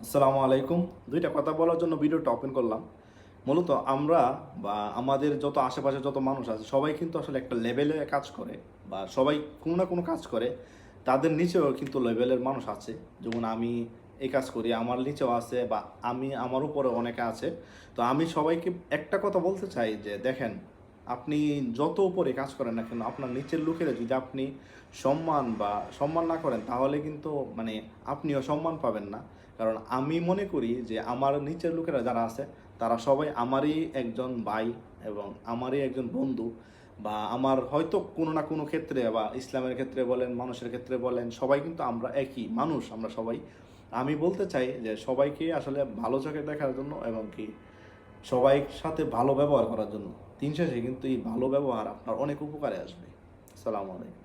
আসসালামু আলাইকুম। দুইটা কথা বলার জন্য ভিডিওটা ওপেন করলাম। মূলত আমরা বা আমাদের যত আশেপাশে যত মানুষ আছে সবাই কিন্তু আসলে একটা লেভেলে কাজ করে বা সবাই কোনো না কোনো কাজ করে। তাদের নিচেও কিন্তু লেভেলের মানুষ আছে। যেমন আমি এই কাজ করি, আমার নিচেও আছে বা আমার উপরে অনেকে আছে। তো আমি সবাইকে একটা কথা বলতে চাই যে দেখেন, আপনি যত উপরে কাজ করেন না কেন, আপনার নিচের লোকেরা যদি আপনি সম্মান না করেন তাহলে কিন্তু মানে আপনিও সম্মান পাবেন না। কারণ আমি মনে করি যে আমার নিচের লোকেরা যারা আছে তারা সবাই আমারই একজন ভাই এবং আমারই একজন বন্ধু, বা আমার হয়তো কোনো না কোনো ক্ষেত্রে বা ইসলামের ক্ষেত্রে বলেন, মানুষের ক্ষেত্রে বলেন, সবাই কিন্তু আমরা একই মানুষ, আমরা সবাই। আমি বলতে চাই যে সবাইকে আসলে ভালো চোখে দেখার জন্য এবং কি সবাই সাথে ভালো ব্যবহার করার জন্য। দিন শেষে কিন্তু এই ভালো ব্যবহার আপনার অনেক উপকারে আসবে। আসসালামু আলাইকুম।